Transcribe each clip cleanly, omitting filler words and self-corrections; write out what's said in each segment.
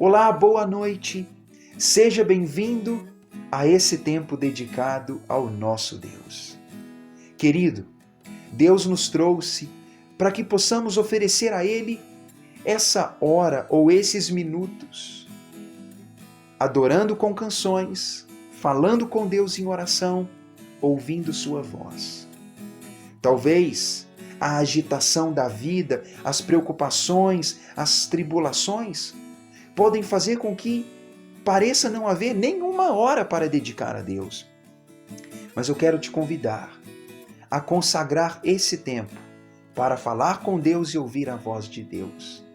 Olá, boa noite. Seja bem-vindo a esse tempo dedicado ao nosso Deus. Querido, Deus nos trouxe para que possamos oferecer a Ele essa hora ou esses minutos, adorando com canções, falando com Deus em oração, ouvindo sua voz. Talvez a agitação da vida, as preocupações, as tribulações podem fazer com que pareça não haver nenhuma hora para dedicar a Deus. Mas eu quero te convidar a consagrar esse tempo para falar com Deus e ouvir a voz de Deus.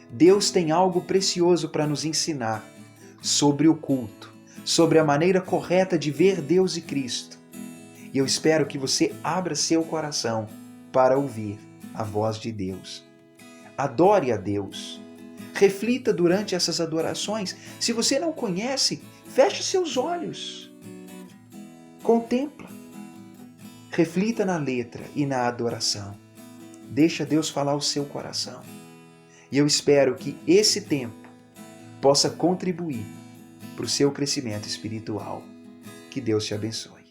Deus tem algo precioso para nos ensinar sobre o culto, sobre a maneira correta de ver Deus e Cristo. E eu espero que você abra seu coração para ouvir a voz de Deus. Adore a Deus. Reflita durante essas adorações. Se você não conhece, feche seus olhos. Contempla. Reflita na letra e na adoração. Deixa Deus falar o seu coração. E eu espero que esse tempo possa contribuir para o seu crescimento espiritual. Que Deus te abençoe.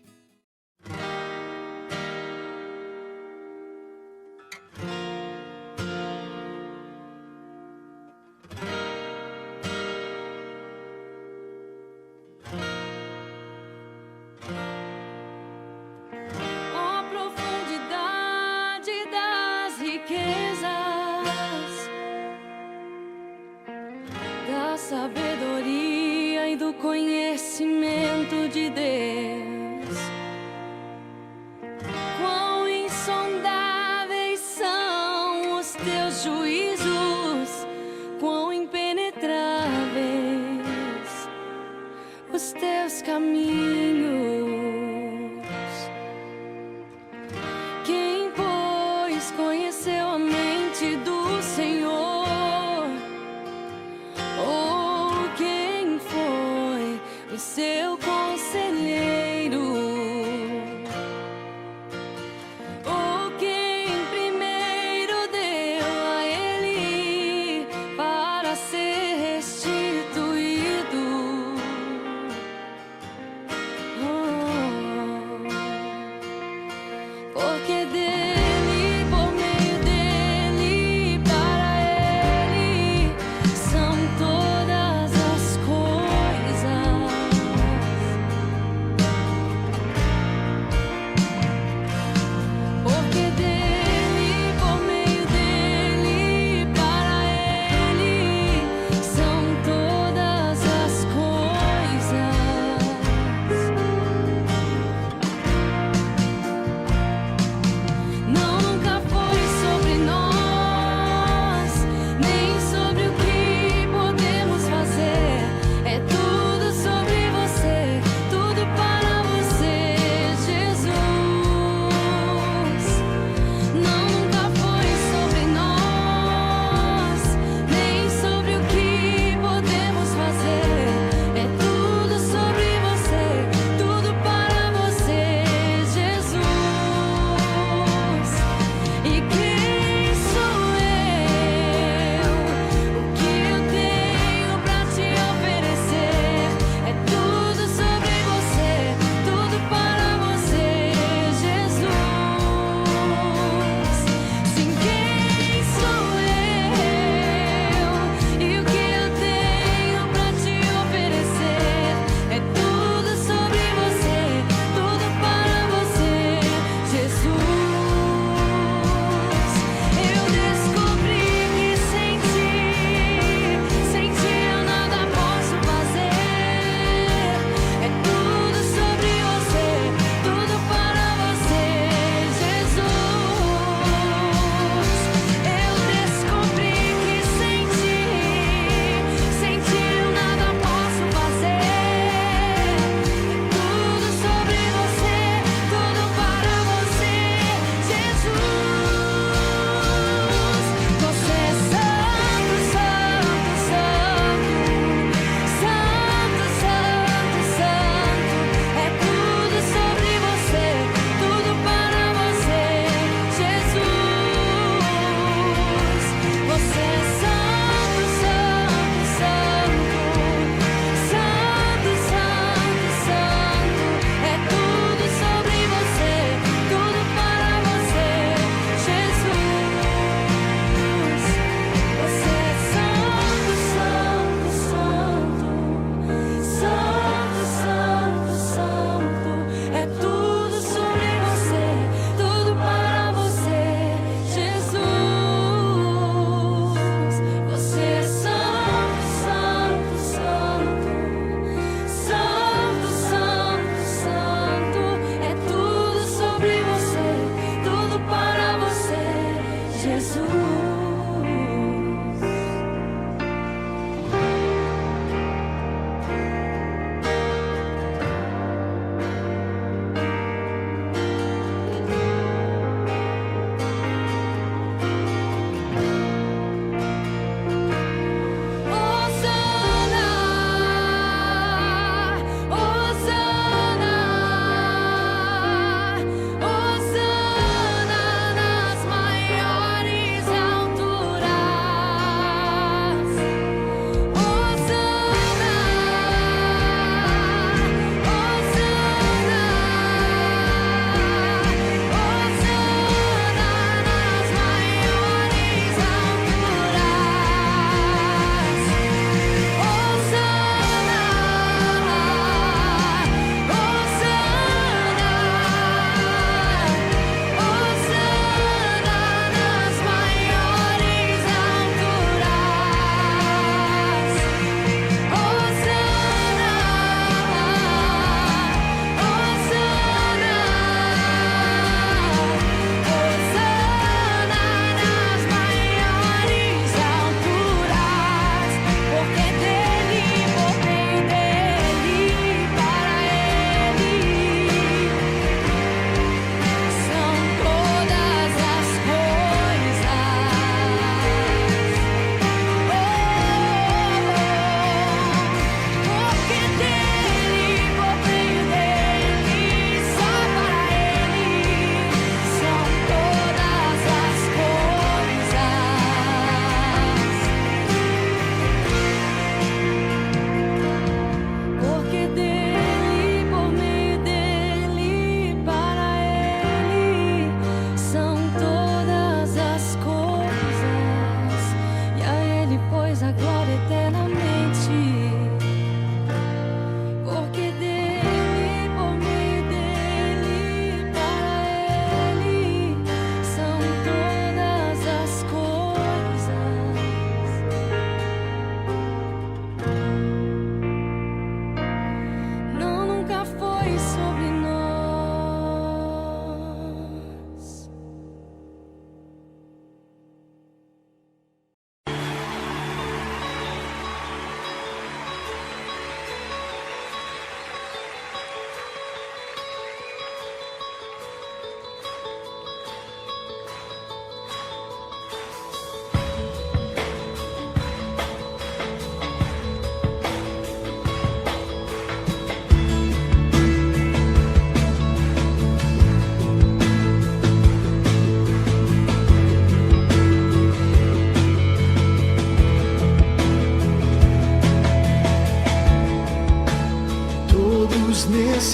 Da sabedoria e do conhecimento de Deus, quão insondáveis são os teus juízos, quão impenetráveis os teus caminhos. Quem, pois, conheceu a mente do Senhor? O seu conselheiro, ou quem primeiro deu a ele para ser restituído. Porque dele, por meio dele, para ele são todas as coisas.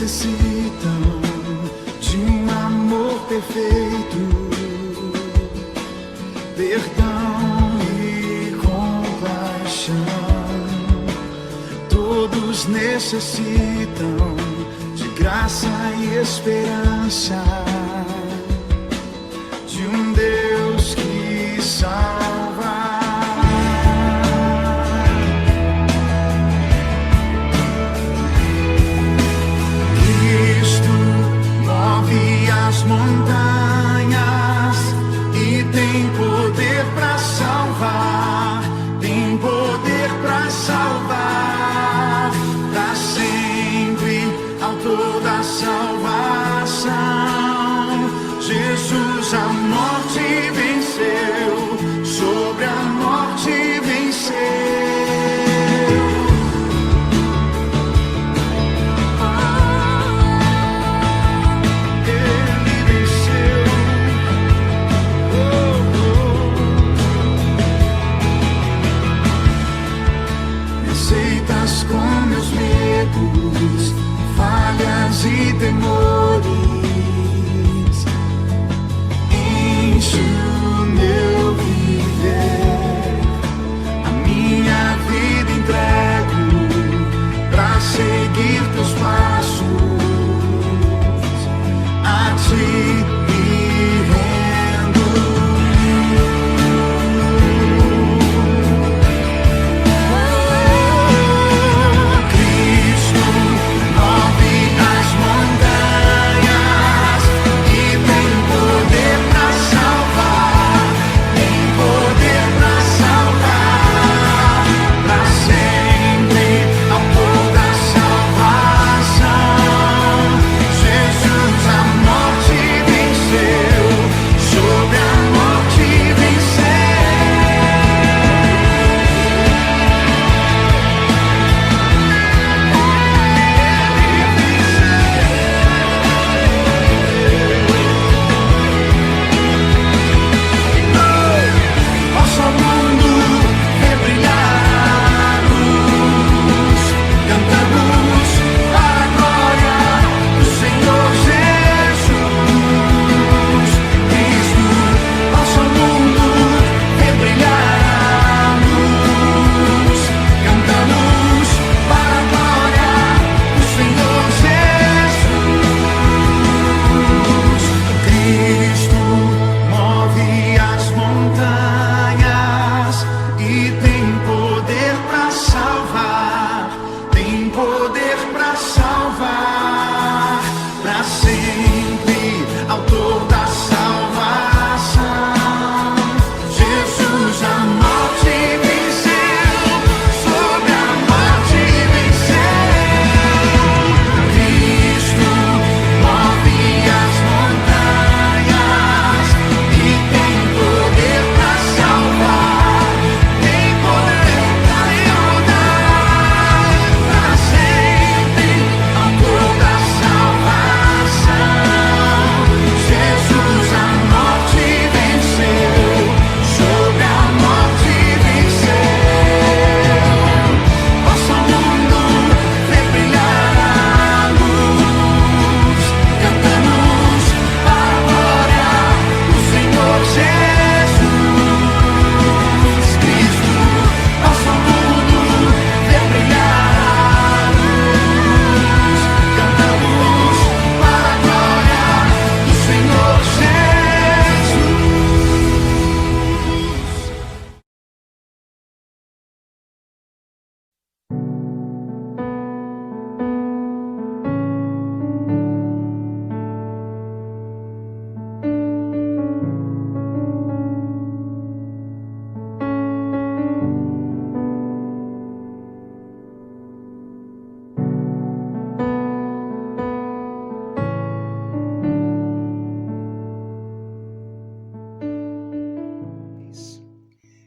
necessitam de um amor perfeito, perdão e compaixão. Todos necessitam de graça e esperança, de um Deus que salva. Cristo move as montanhas e tem poder para salvar, tem poder para salvar, para sempre, autor da salvação. Jesus a morte venceu, sobre a morte venceu. Com meus medos, falhas e temores, enche o meu viver, a minha vida entrego pra seguir teus passos, a ti me rendo.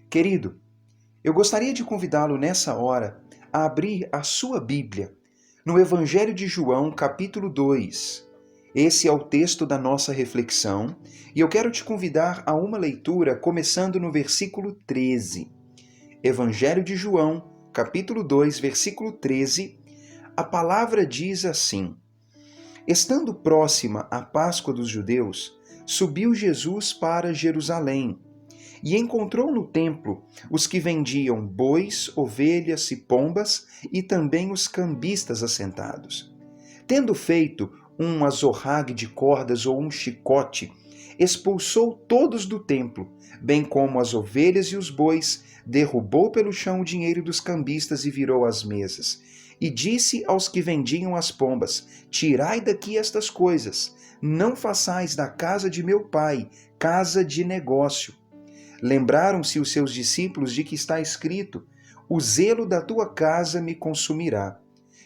Querido, eu gostaria de convidá-lo nessa hora a abrir a sua Bíblia no Evangelho de João, capítulo 2. Esse é o texto da nossa reflexão e eu quero te convidar a uma leitura começando no versículo 13. Evangelho de João, capítulo 2, versículo 13, a palavra diz assim: Estando próxima a Páscoa dos judeus, subiu Jesus para Jerusalém e encontrou no templo os que vendiam bois, ovelhas e pombas e também os cambistas assentados. Tendo feito um azorrague de cordas ou um chicote, expulsou todos do templo, bem como as ovelhas e os bois, derrubou pelo chão o dinheiro dos cambistas e virou as mesas. E disse aos que vendiam as pombas: tirai daqui estas coisas, não façais da casa de meu pai casa de negócio. Lembraram-se os seus discípulos de que está escrito: o zelo da tua casa me consumirá.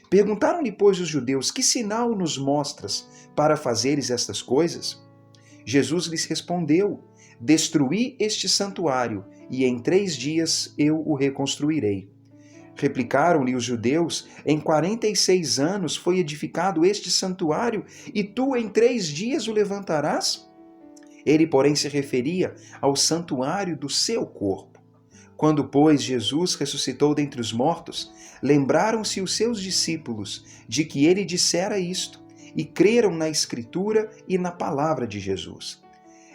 Perguntaram-lhe, pois, os judeus: que sinal nos mostras para fazeres estas coisas? Jesus lhes respondeu: destruí este santuário, e em 3 dias eu o reconstruirei. Replicaram-lhe os judeus: em 46 anos foi edificado este santuário, e tu em 3 dias o levantarás? Ele, porém, se referia ao santuário do seu corpo. Quando, pois, Jesus ressuscitou dentre os mortos, lembraram-se os seus discípulos de que ele dissera isto, e creram na Escritura e na palavra de Jesus.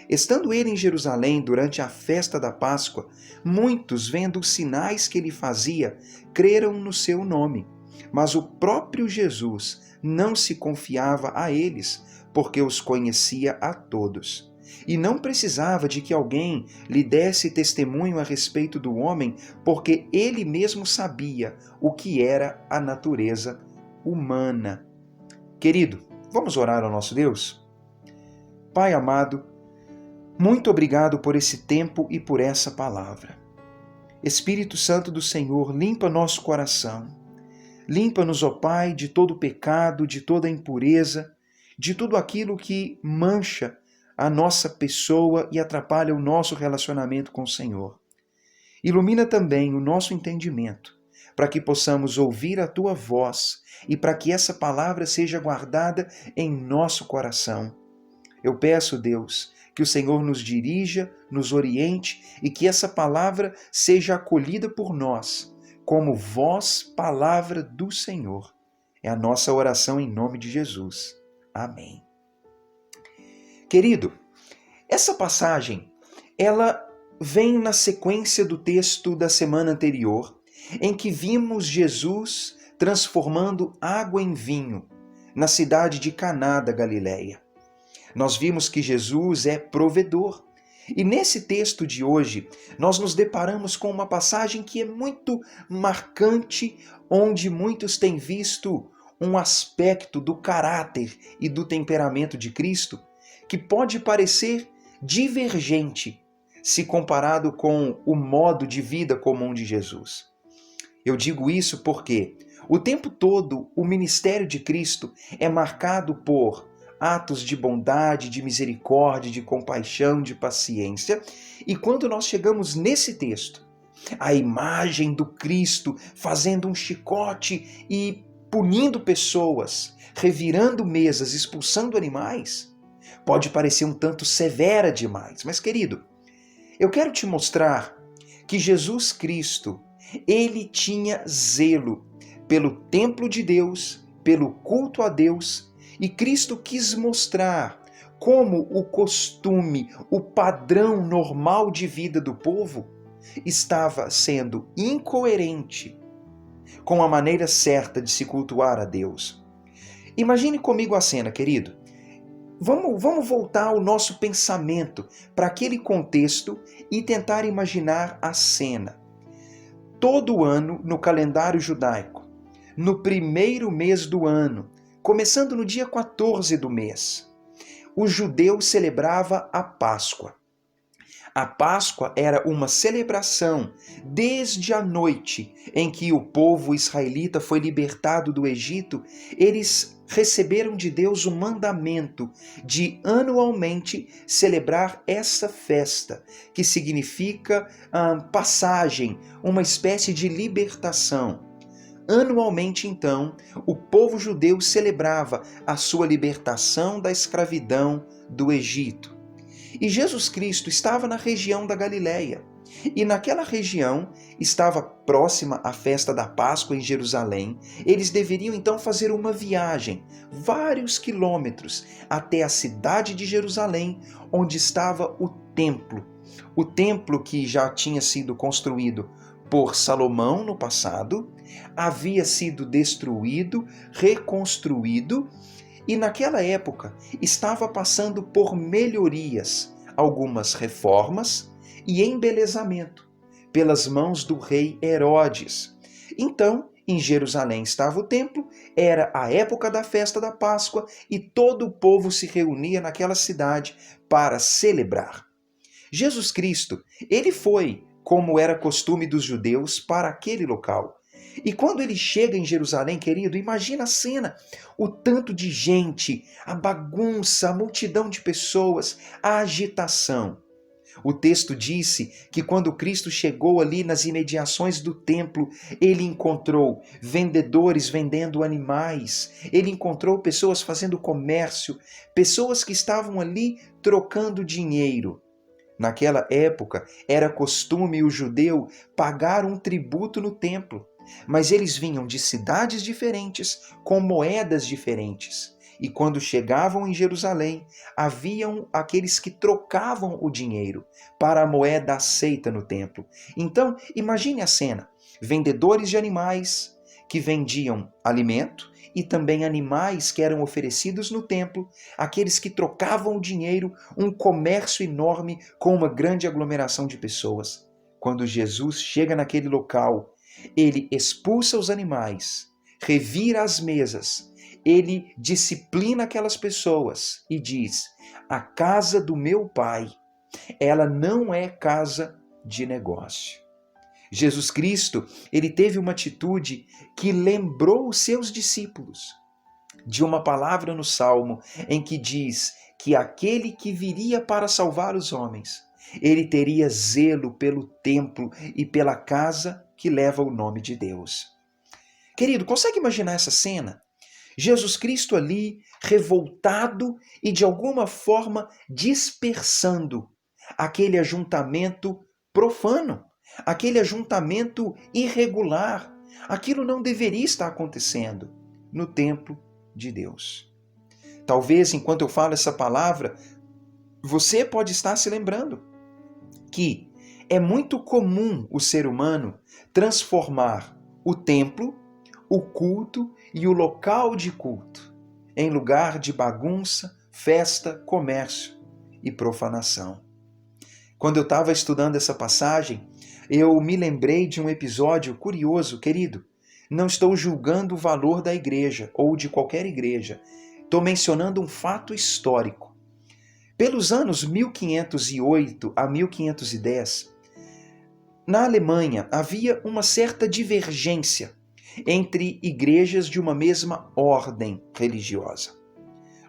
Estando ele em Jerusalém durante a festa da Páscoa, muitos, vendo os sinais que ele fazia, creram no seu nome. Mas o próprio Jesus não se confiava a eles, porque os conhecia a todos. E não precisava de que alguém lhe desse testemunho a respeito do homem, porque ele mesmo sabia o que era a natureza humana. Querido, vamos orar ao nosso Deus? Pai amado, muito obrigado por esse tempo e por essa palavra. Espírito Santo do Senhor, limpa nosso coração. Limpa-nos, ó Pai, de todo pecado, de toda impureza, de tudo aquilo que mancha a nossa pessoa e atrapalha o nosso relacionamento com o Senhor. Ilumina também o nosso entendimento, para que possamos ouvir a Tua voz e para que essa palavra seja guardada em nosso coração. Eu peço, Deus, que o Senhor nos dirija, nos oriente e que essa palavra seja acolhida por nós como voz, palavra do Senhor. É a nossa oração em nome de Jesus. Amém. Querido, essa passagem, ela vem na sequência do texto da semana anterior, em que vimos Jesus transformando água em vinho na cidade de Caná da Galileia. Nós vimos que Jesus é provedor. E nesse texto de hoje, nós nos deparamos com uma passagem que é muito marcante, onde muitos têm visto um aspecto do caráter e do temperamento de Cristo que pode parecer divergente se comparado com o modo de vida comum de Jesus. Eu digo isso porque o tempo todo o ministério de Cristo é marcado por atos de bondade, de misericórdia, de compaixão, de paciência. E quando nós chegamos nesse texto, a imagem do Cristo fazendo um chicote e punindo pessoas, revirando mesas, expulsando animais, pode parecer um tanto severa demais. Mas, querido, eu quero te mostrar que Jesus Cristo, ele tinha zelo pelo templo de Deus, pelo culto a Deus, e Cristo quis mostrar como o costume, o padrão normal de vida do povo estava sendo incoerente com a maneira certa de se cultuar a Deus. Imagine comigo a cena, querido. Vamos voltar o nosso pensamento para aquele contexto e tentar imaginar a cena. Todo ano, no calendário judaico, no primeiro mês do ano, começando no dia 14 do mês, o judeu celebrava a Páscoa. A Páscoa era uma celebração desde a noite em que o povo israelita foi libertado do Egito. Eles receberam de Deus o mandamento de anualmente celebrar essa festa, que significa passagem, uma espécie de libertação. Anualmente, então, o povo judeu celebrava a sua libertação da escravidão do Egito. E Jesus Cristo estava na região da Galileia. E naquela região estava próxima à festa da Páscoa em Jerusalém. Eles deveriam então fazer uma viagem, vários quilômetros, até a cidade de Jerusalém, onde estava o templo. O templo que já tinha sido construído por Salomão no passado, havia sido destruído, reconstruído, e naquela época estava passando por melhorias, algumas reformas e embelezamento pelas mãos do rei Herodes. Então, em Jerusalém estava o templo, era a época da festa da Páscoa e todo o povo se reunia naquela cidade para celebrar. Jesus Cristo, ele foi, como era costume dos judeus, para aquele local. E quando ele chega em Jerusalém, querido, imagina a cena, o tanto de gente, a bagunça, a multidão de pessoas, a agitação. O texto disse que quando Cristo chegou ali nas imediações do templo, ele encontrou vendedores vendendo animais, ele encontrou pessoas fazendo comércio, pessoas que estavam ali trocando dinheiro. Naquela época, era costume o judeu pagar um tributo no templo, mas eles vinham de cidades diferentes, com moedas diferentes. E quando chegavam em Jerusalém, haviam aqueles que trocavam o dinheiro para a moeda aceita no templo. Então, imagine a cena: vendedores de animais que vendiam alimento e também animais que eram oferecidos no templo, aqueles que trocavam o dinheiro, um comércio enorme com uma grande aglomeração de pessoas. Quando Jesus chega naquele local, ele expulsa os animais, revira as mesas, ele disciplina aquelas pessoas e diz: a casa do meu pai, ela não é casa de negócio. Jesus Cristo, ele teve uma atitude que lembrou os seus discípulos de uma palavra no Salmo em que diz que aquele que viria para salvar os homens, ele teria zelo pelo templo e pela casa que leva o nome de Deus. Querido, consegue imaginar essa cena? Jesus Cristo ali, revoltado e de alguma forma dispersando aquele ajuntamento profano, aquele ajuntamento irregular. Aquilo não deveria estar acontecendo no templo de Deus. Talvez, enquanto eu falo essa palavra, você pode estar se lembrando que é muito comum o ser humano transformar o templo, o culto e o local de culto em lugar de bagunça, festa, comércio e profanação. Quando eu estava estudando essa passagem, eu me lembrei de um episódio curioso, querido. Não estou julgando o valor da igreja ou de qualquer igreja. Estou mencionando um fato histórico. Pelos anos 1508 a 1510, na Alemanha havia uma certa divergência entre igrejas de uma mesma ordem religiosa.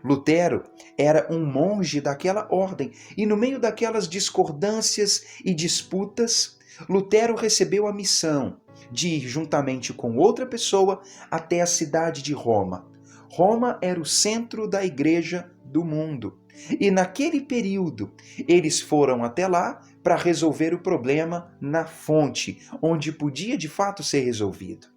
Lutero era um monge daquela ordem e no meio daquelas discordâncias e disputas, Lutero recebeu a missão de ir juntamente com outra pessoa até a cidade de Roma. Roma era o centro da igreja do mundo. E naquele período, eles foram até lá para resolver o problema na fonte, onde podia de fato ser resolvido.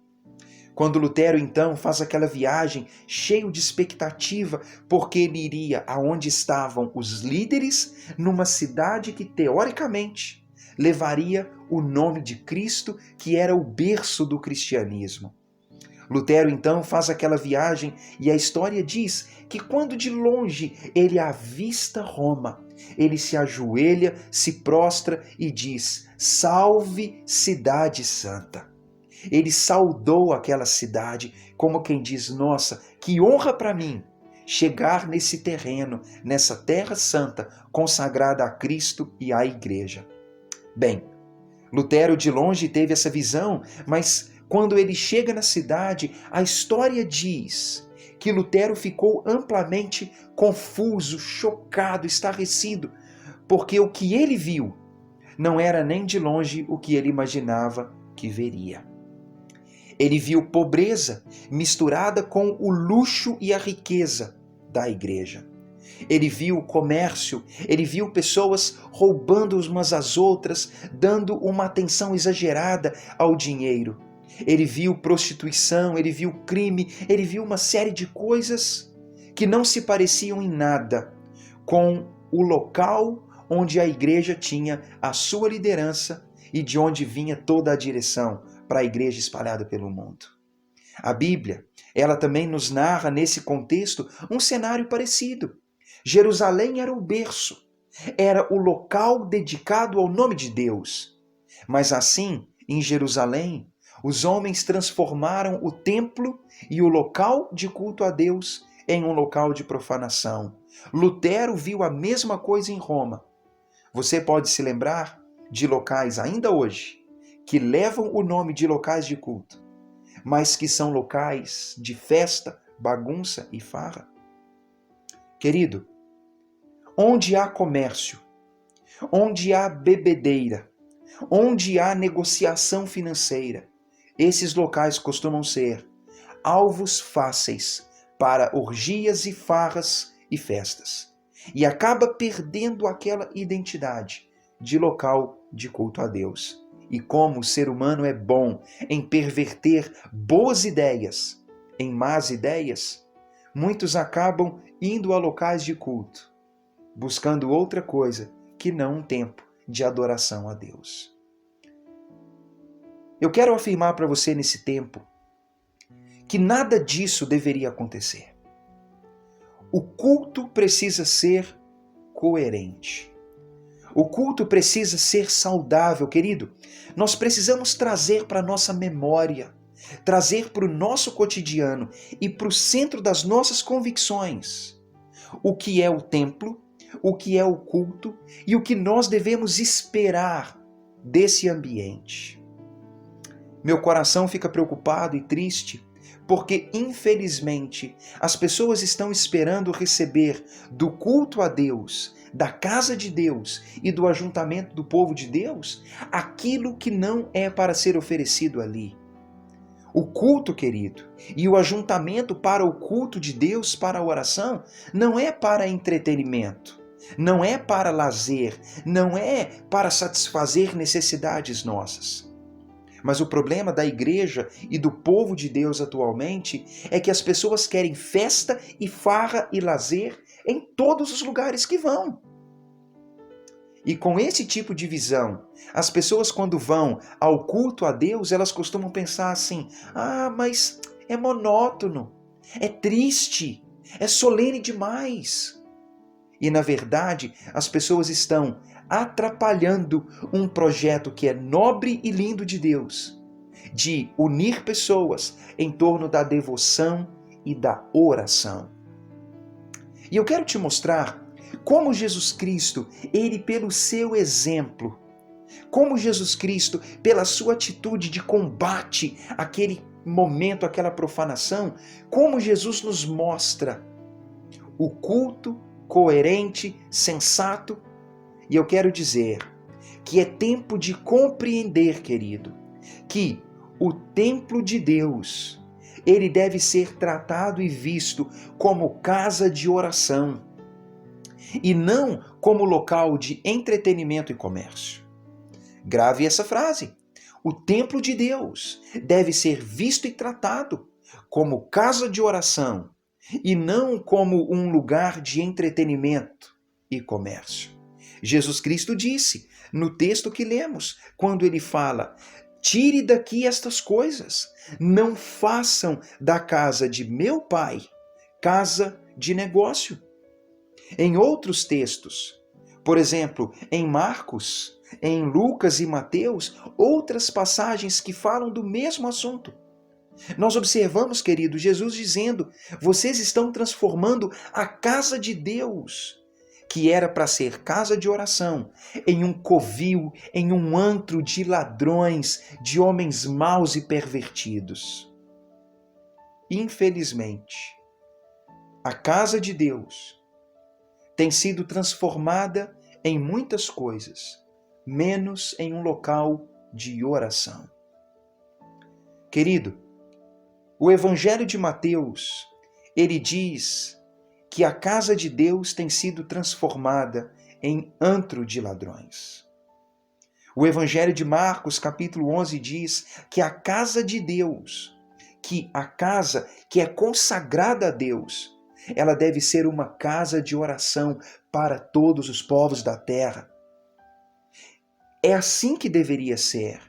Quando Lutero então faz aquela viagem cheio de expectativa, porque ele iria aonde estavam os líderes, numa cidade que teoricamente levaria o nome de Cristo, que era o berço do cristianismo. Lutero então faz aquela viagem e a história diz que quando de longe ele avista Roma, ele se ajoelha, se prostra e diz: "Salve, cidade santa". Ele saudou aquela cidade como quem diz: nossa, que honra para mim chegar nesse terreno, nessa terra santa, consagrada a Cristo e à igreja. Bem, Lutero de longe teve essa visão, mas quando ele chega na cidade, a história diz que Lutero ficou amplamente confuso, chocado, estarrecido, porque o que ele viu não era nem de longe o que ele imaginava que veria. Ele viu pobreza misturada com o luxo e a riqueza da igreja. Ele viu comércio, ele viu pessoas roubando umas às outras, dando uma atenção exagerada ao dinheiro. Ele viu prostituição, ele viu crime, ele viu uma série de coisas que não se pareciam em nada com o local onde a igreja tinha a sua liderança e de onde vinha toda a direção para a igreja espalhada pelo mundo. A Bíblia, ela também nos narra nesse contexto um cenário parecido. Jerusalém era o berço, era o local dedicado ao nome de Deus. Mas assim, em Jerusalém, os homens transformaram o templo e o local de culto a Deus em um local de profanação. Lutero viu a mesma coisa em Roma. Você pode se lembrar de locais ainda hoje que levam o nome de locais de culto, mas que são locais de festa, bagunça e farra? Querido, onde há comércio, onde há bebedeira, onde há negociação financeira, esses locais costumam ser alvos fáceis para orgias e farras e festas. E acaba perdendo aquela identidade de local de culto a Deus. E como o ser humano é bom em perverter boas ideias em más ideias, muitos acabam indo a locais de culto, buscando outra coisa que não um tempo de adoração a Deus. Eu quero afirmar para você nesse tempo que nada disso deveria acontecer. O culto precisa ser coerente. O culto precisa ser saudável, querido. Nós precisamos trazer para a nossa memória, trazer para o nosso cotidiano e para o centro das nossas convicções o que é o templo, o que é o culto e o que nós devemos esperar desse ambiente. Meu coração fica preocupado e triste porque, infelizmente, as pessoas estão esperando receber do culto a Deus, da casa de Deus e do ajuntamento do povo de Deus aquilo que não é para ser oferecido ali. O culto, querido, e o ajuntamento para o culto de Deus, para a oração, não é para entretenimento, não é para lazer, não é para satisfazer necessidades nossas. Mas o problema da igreja e do povo de Deus atualmente é que as pessoas querem festa e farra e lazer em todos os lugares que vão. E com esse tipo de visão, as pessoas quando vão ao culto a Deus, elas costumam pensar assim: mas é monótono, é triste, é solene demais. E na verdade, as pessoas estão atrapalhando um projeto que é nobre e lindo de Deus, de unir pessoas em torno da devoção e da oração. E eu quero te mostrar como Jesus Cristo, ele pelo seu exemplo, como Jesus Cristo, pela sua atitude de combate àquele momento, àquela profanação, como Jesus nos mostra o culto coerente, sensato. E eu quero dizer que é tempo de compreender, querido, que o templo de Deus, ele deve ser tratado e visto como casa de oração e não como local de entretenimento e comércio. Grave essa frase. O templo de Deus deve ser visto e tratado como casa de oração e não como um lugar de entretenimento e comércio. Jesus Cristo disse, no texto que lemos, quando ele fala: tire daqui estas coisas, não façam da casa de meu Pai casa de negócio. Em outros textos, por exemplo, em Marcos, em Lucas e Mateus, outras passagens que falam do mesmo assunto. Nós observamos, querido, Jesus dizendo: vocês estão transformando a casa de Deus, que era para ser casa de oração, em um covil, em um antro de ladrões, de homens maus e pervertidos. Infelizmente, a casa de Deus tem sido transformada em muitas coisas, menos em um local de oração. Querido, o Evangelho de Mateus, ele diz que a casa de Deus tem sido transformada em antro de ladrões. O Evangelho de Marcos, capítulo 11, diz que a casa de Deus, que a casa que é consagrada a Deus, ela deve ser uma casa de oração para todos os povos da terra. É assim que deveria ser,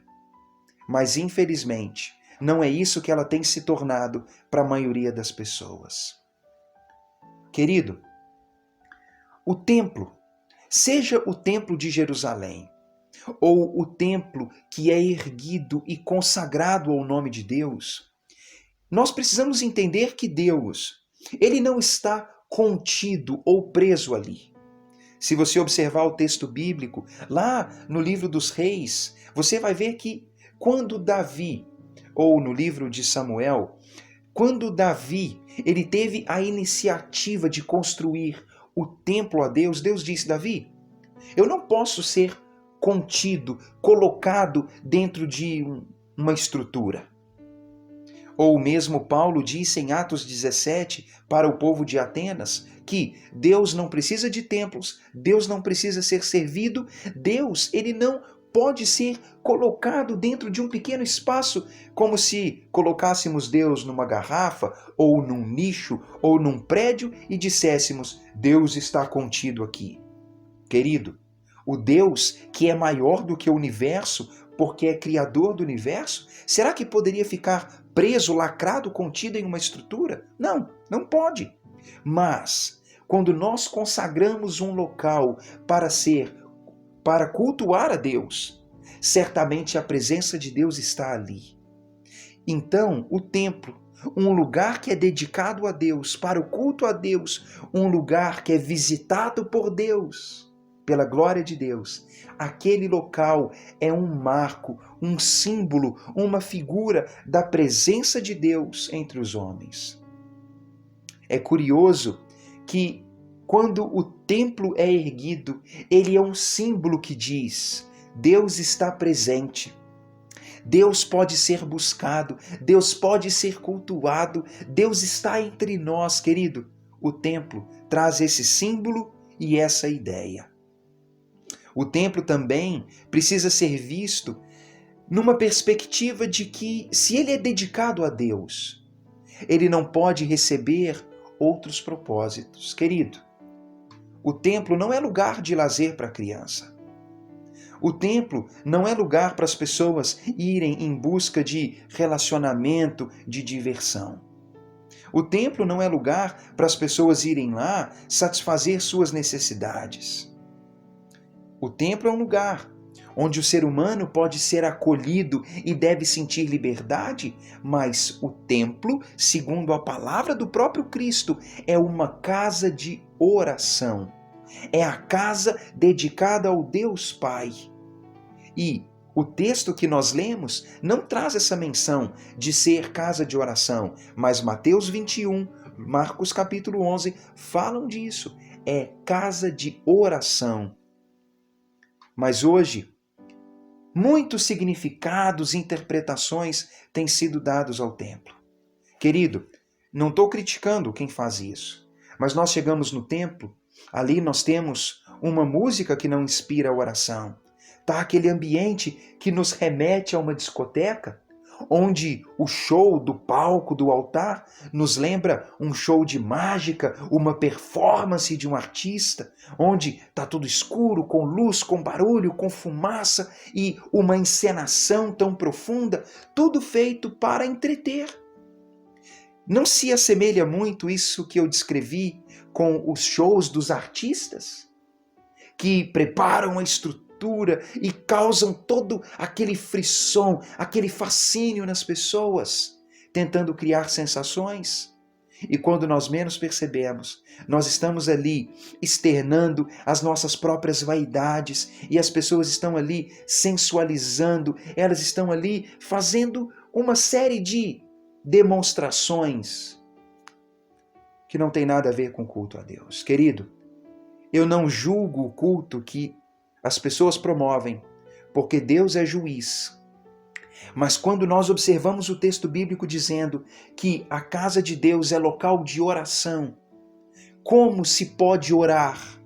mas infelizmente não é isso que ela tem se tornado para a maioria das pessoas. Querido, o templo, seja o templo de Jerusalém, ou o templo que é erguido e consagrado ao nome de Deus, nós precisamos entender que Deus, ele não está contido ou preso ali. Se você observar o texto bíblico, lá no livro dos Reis, você vai ver que quando Davi, ou no livro de Samuel, quando Davi ele teve a iniciativa de construir o templo a Deus, Deus disse: Davi, eu não posso ser contido, colocado dentro de uma estrutura. Ou mesmo Paulo disse em Atos 17 para o povo de Atenas que Deus não precisa de templos, Deus não precisa ser servido, Deus ele não pode ser colocado dentro de um pequeno espaço, como se colocássemos Deus numa garrafa, ou num nicho, ou num prédio e disséssemos: Deus está contido aqui. Querido, o Deus que é maior do que o universo, porque é criador do universo, será que poderia ficar preso, lacrado, contido em uma estrutura? Não, não pode. Mas, quando nós consagramos um local para cultuar a Deus, certamente a presença de Deus está ali. Então, o templo, um lugar que é dedicado a Deus, para o culto a Deus, um lugar que é visitado por Deus, pela glória de Deus, aquele local é um marco, um símbolo, uma figura da presença de Deus entre os homens. É curioso que quando o templo é erguido, ele é um símbolo que diz: Deus está presente, Deus pode ser buscado, Deus pode ser cultuado, Deus está entre nós, querido. O templo traz esse símbolo e essa ideia. O templo também precisa ser visto numa perspectiva de que, se ele é dedicado a Deus, ele não pode receber outros propósitos. Querido, o templo não é lugar de lazer para a criança. O templo não é lugar para as pessoas irem em busca de relacionamento, de diversão. O templo não é lugar para as pessoas irem lá satisfazer suas necessidades. O templo é um lugar onde o ser humano pode ser acolhido e deve sentir liberdade, mas o templo, segundo a palavra do próprio Cristo, é uma casa de oração. É a casa dedicada ao Deus Pai. E o texto que nós lemos não traz essa menção de ser casa de oração, mas Mateus 21, Marcos capítulo 11 falam disso. É casa de oração. Mas hoje, muitos significados e interpretações têm sido dados ao templo. Querido, não estou criticando quem faz isso, mas nós chegamos no templo, ali nós temos uma música que não inspira a oração. Tá aquele ambiente que nos remete a uma discoteca, onde o show do palco, do altar, nos lembra um show de mágica, uma performance de um artista, onde está tudo escuro, com luz, com barulho, com fumaça e uma encenação tão profunda, tudo feito para entreter. Não se assemelha muito isso que eu descrevi com os shows dos artistas, que preparam a estrutura e causam todo aquele frisson, aquele fascínio nas pessoas, tentando criar sensações. E quando nós menos percebemos, nós estamos ali externando as nossas próprias vaidades e as pessoas estão ali sensualizando, elas estão ali fazendo uma série de demonstrações que não tem nada a ver com o culto a Deus. Querido, eu não julgo o culto que as pessoas promovem, porque Deus é juiz. Mas quando nós observamos o texto bíblico dizendo que a casa de Deus é local de oração, como se pode orar,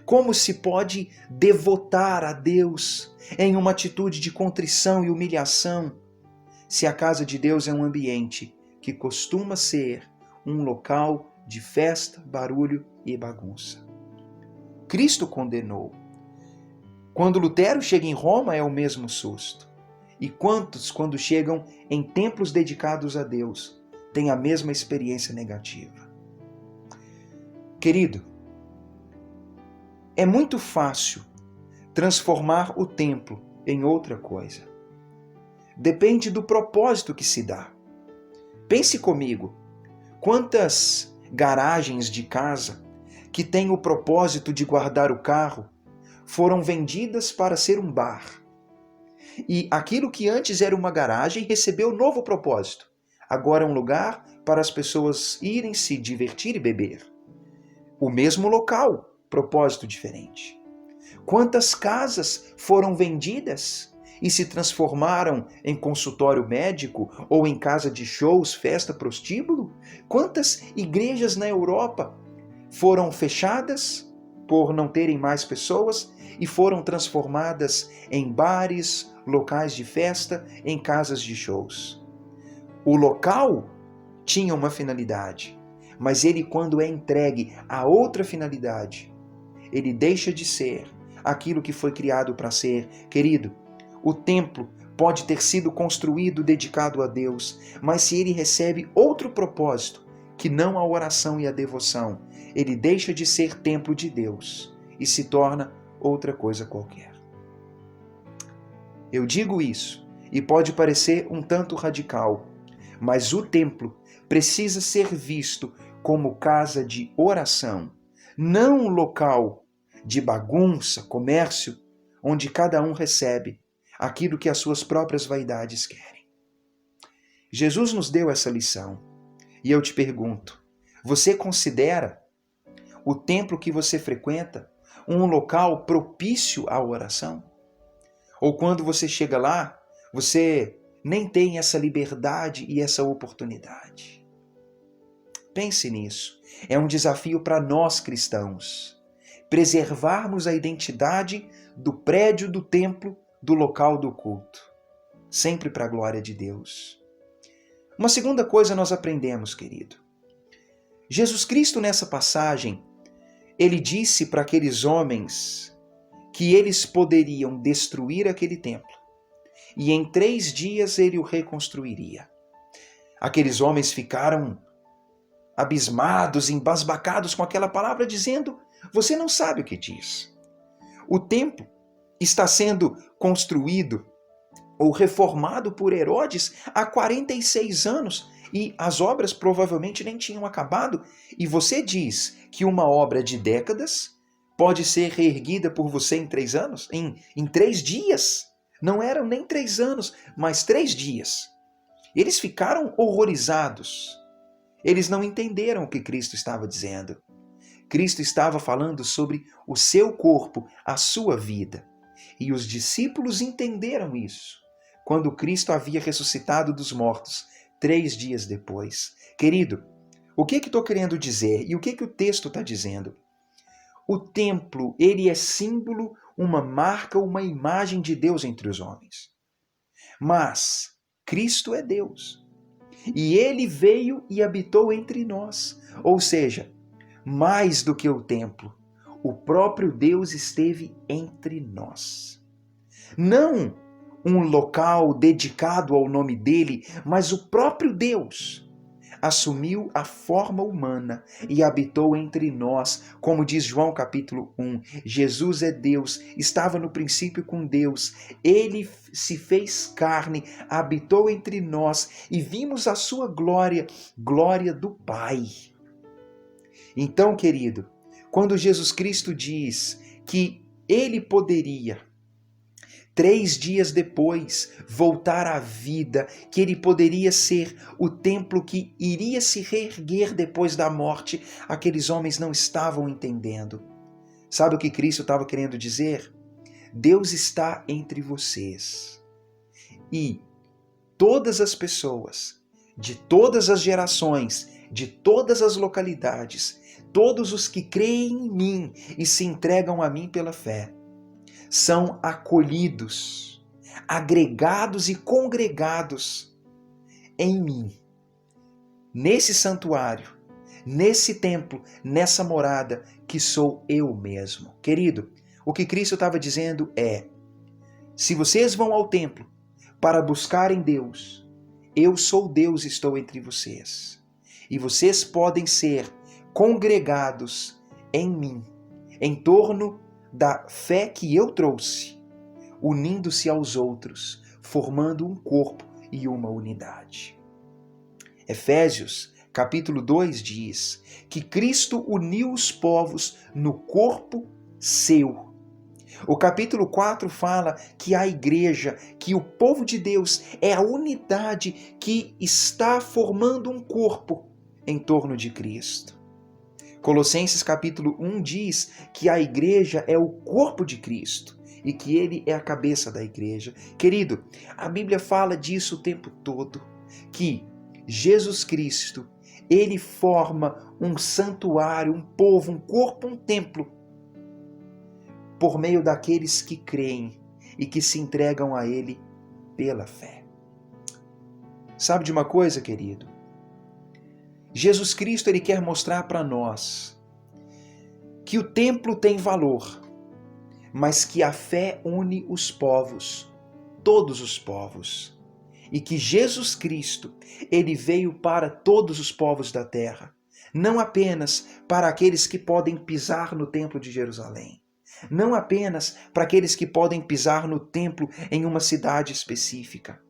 como se pode devotar a Deus em uma atitude de contrição e humilhação, se a casa de Deus é um ambiente que costuma ser um local de festa, barulho e bagunça. Cristo condenou. Quando Lutero chega em Roma é o mesmo susto. E quantos, quando chegam em templos dedicados a Deus, têm a mesma experiência negativa? Querido, é muito fácil transformar o templo em outra coisa. Depende do propósito que se dá. Pense comigo, quantas garagens de casa que têm o propósito de guardar o carro foram vendidas para ser um bar. E aquilo que antes era uma garagem recebeu novo propósito. Agora é um lugar para as pessoas irem se divertir e beber. O mesmo local, propósito diferente. Quantas casas foram vendidas e se transformaram em consultório médico ou em casa de shows, festa, prostíbulo? Quantas igrejas na Europa foram fechadas por não terem mais pessoas e foram transformadas em bares, locais de festa, em casas de shows? O local tinha uma finalidade, mas ele, quando é entregue a outra finalidade, ele deixa de ser aquilo que foi criado para ser. Querido, o templo pode ter sido construído dedicado a Deus, mas se ele recebe outro propósito, que não a oração e a devoção, ele deixa de ser templo de Deus e se torna outra coisa qualquer. Eu digo isso, e pode parecer um tanto radical, mas o templo precisa ser visto como casa de oração, não um local de bagunça, comércio, onde cada um recebe aquilo que as suas próprias vaidades querem. Jesus nos deu essa lição, e eu te pergunto, você considera o templo que você frequenta um local propício à oração? Ou quando você chega lá, você nem tem essa liberdade e essa oportunidade? Pense nisso. É um desafio para nós cristãos, preservarmos a identidade do prédio do templo, do local do culto, sempre para a glória de Deus. Uma segunda coisa nós aprendemos, querido. Jesus Cristo, nessa passagem, ele disse para aqueles homens que eles poderiam destruir aquele templo e em 3 dias ele o reconstruiria. Aqueles homens ficaram abismados, embasbacados com aquela palavra, dizendo: você não sabe o que diz. O templo está sendo construído ou reformado por Herodes há 46 anos e as obras provavelmente nem tinham acabado. E você diz que uma obra de décadas pode ser reerguida por você em 3 anos? Em 3 dias? Não eram nem 3 anos, mas 3 dias. Eles ficaram horrorizados. Eles não entenderam o que Cristo estava dizendo. Cristo estava falando sobre o seu corpo, a sua vida. E os discípulos entenderam isso quando Cristo havia ressuscitado dos mortos 3 dias depois. Querido, o que estou querendo dizer e o que o texto está dizendo? O templo, ele é símbolo, uma marca, uma imagem de Deus entre os homens. Mas Cristo é Deus. E ele veio e habitou entre nós. Ou seja, mais do que o templo, o próprio Deus esteve entre nós. Não um local dedicado ao nome dele, mas o próprio Deus assumiu a forma humana e habitou entre nós, como diz João capítulo 1. Jesus é Deus, estava no princípio com Deus, ele se fez carne, habitou entre nós e vimos a sua glória, glória do Pai. Então, querido, quando Jesus Cristo diz que ele poderia 3 dias depois voltar à vida, que ele poderia ser o templo que iria se reerguer depois da morte, aqueles homens não estavam entendendo. Sabe o que Cristo estava querendo dizer? Deus está entre vocês. E todas as pessoas, de todas as gerações, de todas as localidades, todos os que creem em mim e se entregam a mim pela fé são acolhidos, agregados e congregados em mim, nesse santuário, nesse templo, nessa morada que sou eu mesmo. Querido, o que Cristo estava dizendo é: se vocês vão ao templo para buscarem Deus, eu sou Deus e estou entre vocês. E vocês podem ser congregados em mim, em torno da fé que eu trouxe, unindo-se aos outros, formando um corpo e uma unidade. Efésios, capítulo 2 diz que Cristo uniu os povos no corpo seu. O capítulo 4 fala que a igreja, que o povo de Deus é a unidade que está formando um corpo em torno de Cristo. Colossenses capítulo 1 diz que a igreja é o corpo de Cristo e que ele é a cabeça da igreja. Querido, a Bíblia fala disso o tempo todo, que Jesus Cristo, ele forma um santuário, um povo, um corpo, um templo, por meio daqueles que creem e que se entregam a ele pela fé. Sabe de uma coisa, querido? Jesus Cristo, ele quer mostrar para nós que o templo tem valor, mas que a fé une os povos, todos os povos, e que Jesus Cristo, ele veio para todos os povos da terra, não apenas para aqueles que podem pisar no templo de Jerusalém, não apenas para aqueles que podem pisar no templo em uma cidade específica.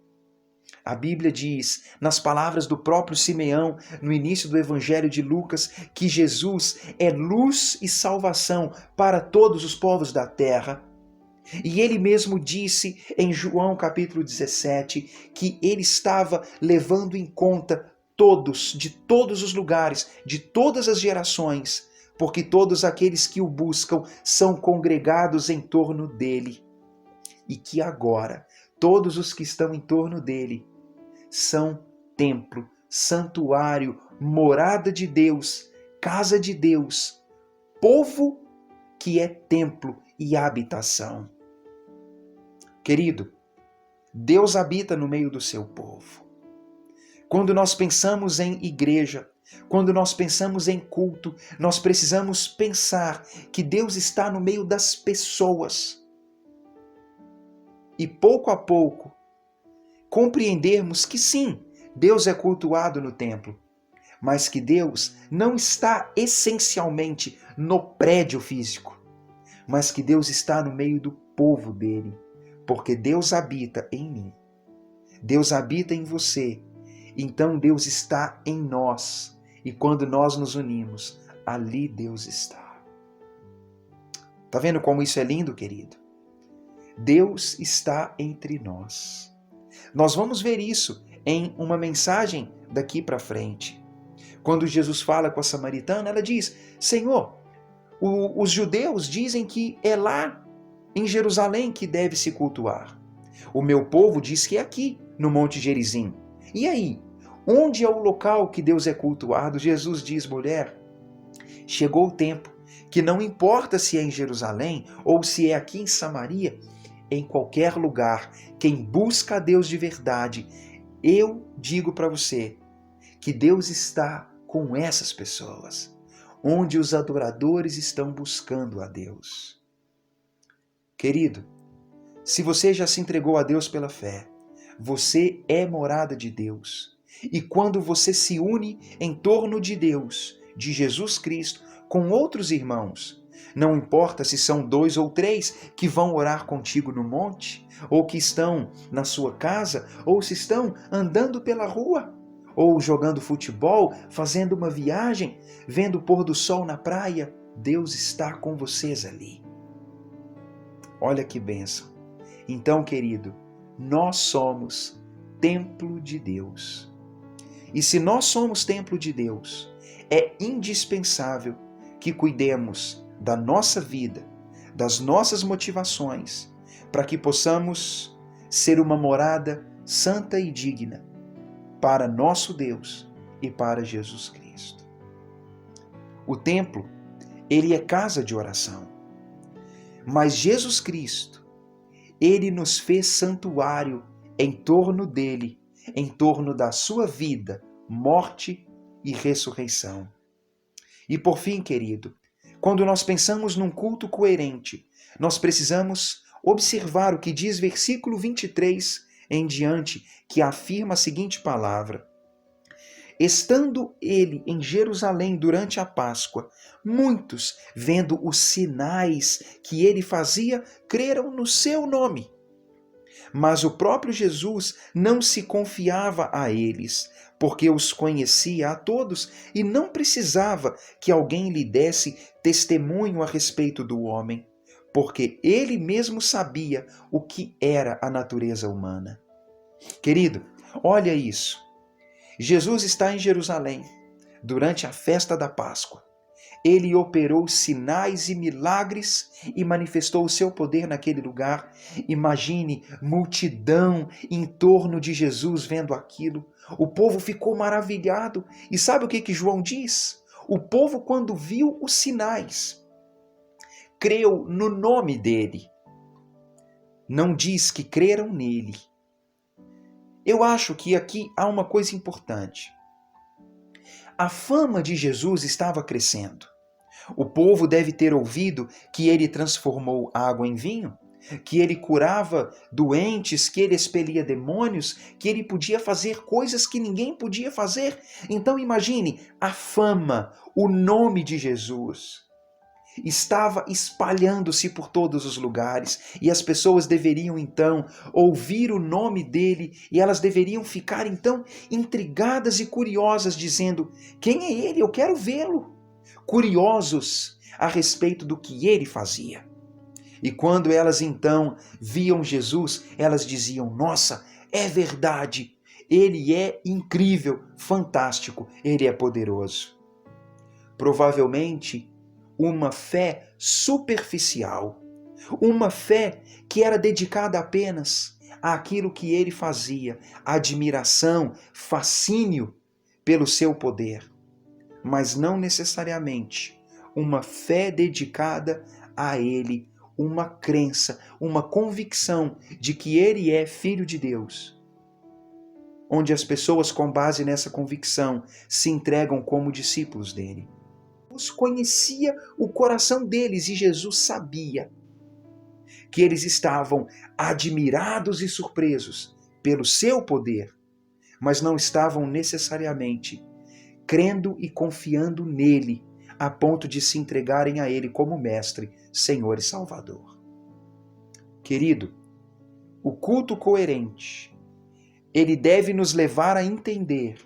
A Bíblia diz, nas palavras do próprio Simeão, no início do Evangelho de Lucas, que Jesus é luz e salvação para todos os povos da terra. E ele mesmo disse em João capítulo 17, que ele estava levando em conta todos, de todos os lugares, de todas as gerações, porque todos aqueles que o buscam são congregados em torno dele. E que agora, todos os que estão em torno dele são templo, santuário, morada de Deus, casa de Deus, povo que é templo e habitação. Querido, Deus habita no meio do seu povo. Quando nós pensamos em igreja, quando nós pensamos em culto, nós precisamos pensar que Deus está no meio das pessoas. E pouco a pouco, compreendermos que sim, Deus é cultuado no templo, mas que Deus não está essencialmente no prédio físico, mas que Deus está no meio do povo dele, porque Deus habita em mim, Deus habita em você, então Deus está em nós, e quando nós nos unimos, ali Deus está. Tá vendo como isso é lindo, querido? Deus está entre nós. Nós vamos ver isso em uma mensagem daqui para frente. Quando Jesus fala com a samaritana, ela diz: Senhor, os judeus dizem que é lá em Jerusalém que deve se cultuar. O meu povo diz que é aqui, no Monte Gerizim. E aí, onde é o local que Deus é cultuado? Jesus diz: mulher, chegou o tempo que não importa se é em Jerusalém ou se é aqui em Samaria, em qualquer lugar, quem busca a Deus de verdade, eu digo para você que Deus está com essas pessoas, onde os adoradores estão buscando a Deus. Querido, se você já se entregou a Deus pela fé, você é morada de Deus. E quando você se une em torno de Deus, de Jesus Cristo, com outros irmãos, não importa se são 2 ou 3 que vão orar contigo no monte, ou que estão na sua casa, ou se estão andando pela rua, ou jogando futebol, fazendo uma viagem, vendo o pôr do sol na praia, Deus está com vocês ali. Olha que bênção. Então, querido, nós somos templo de Deus. E se nós somos templo de Deus, é indispensável que cuidemos da nossa vida, das nossas motivações, para que possamos ser uma morada santa e digna para nosso Deus e para Jesus Cristo. O templo, ele é casa de oração. Mas Jesus Cristo, ele nos fez santuário em torno dele, em torno da sua vida, morte e ressurreição. E por fim, querido, quando nós pensamos num culto coerente, nós precisamos observar o que diz versículo 23 em diante, que afirma a seguinte palavra: estando ele em Jerusalém durante a Páscoa, muitos, vendo os sinais que ele fazia, creram no seu nome. Mas o próprio Jesus não se confiava a eles, porque os conhecia a todos e não precisava que alguém lhe desse testemunho a respeito do homem, porque ele mesmo sabia o que era a natureza humana. Querido, olha isso. Jesus está em Jerusalém, durante a festa da Páscoa. Ele operou sinais e milagres e manifestou o seu poder naquele lugar. Imagine multidão em torno de Jesus vendo aquilo. O povo ficou maravilhado. E sabe o que João diz? O povo, quando viu os sinais, creu no nome dele. Não diz que creram nele. Eu acho que aqui há uma coisa importante. A fama de Jesus estava crescendo. O povo deve ter ouvido que ele transformou água em vinho, que ele curava doentes, que ele expelia demônios, que ele podia fazer coisas que ninguém podia fazer. Então imagine a fama, o nome de Jesus estava espalhando-se por todos os lugares e as pessoas deveriam então ouvir o nome dele e elas deveriam ficar então intrigadas e curiosas, dizendo: quem é ele? Eu quero vê-lo. Curiosos a respeito do que ele fazia. E quando elas então viam Jesus, elas diziam: nossa, é verdade, ele é incrível, fantástico, ele é poderoso. Provavelmente uma fé superficial, uma fé que era dedicada apenas àquilo que ele fazia, admiração, fascínio pelo seu poder, mas não necessariamente uma fé dedicada a ele, uma crença, uma convicção de que ele é Filho de Deus, onde as pessoas, com base nessa convicção, se entregam como discípulos dele. Jesus conhecia o coração deles e Jesus sabia que eles estavam admirados e surpresos pelo seu poder, mas não estavam necessariamente crendo e confiando nele a ponto de se entregarem a ele como mestre, Senhor e Salvador. Querido, o culto coerente, ele deve nos levar a entender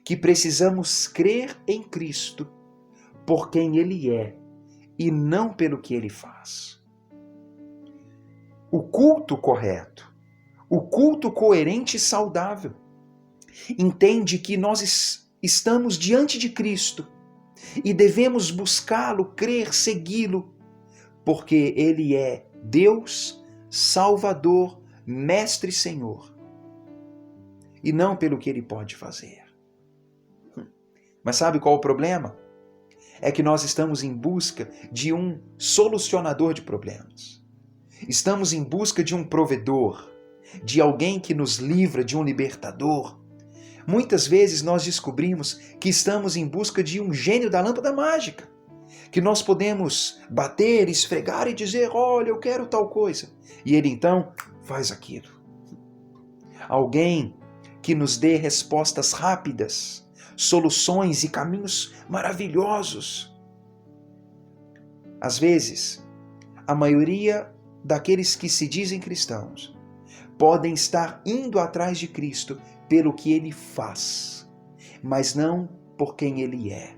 que precisamos crer em Cristo por quem ele é e não pelo que ele faz. O culto correto, o culto coerente e saudável, entende que nós estamos diante de Cristo e devemos buscá-lo, crer, segui-lo, porque ele é Deus, Salvador, Mestre e Senhor, e não pelo que ele pode fazer. Mas sabe qual é o problema? É que nós estamos em busca de um solucionador de problemas. Estamos em busca de um provedor, de alguém que nos livra, de um libertador. Muitas vezes nós descobrimos que estamos em busca de um gênio da lâmpada mágica, que nós podemos bater, esfregar e dizer: olha, eu quero tal coisa. E ele então faz aquilo. Alguém que nos dê respostas rápidas, soluções e caminhos maravilhosos. Às vezes, a maioria daqueles que se dizem cristãos podem estar indo atrás de Cristo pelo que ele faz, mas não por quem ele é.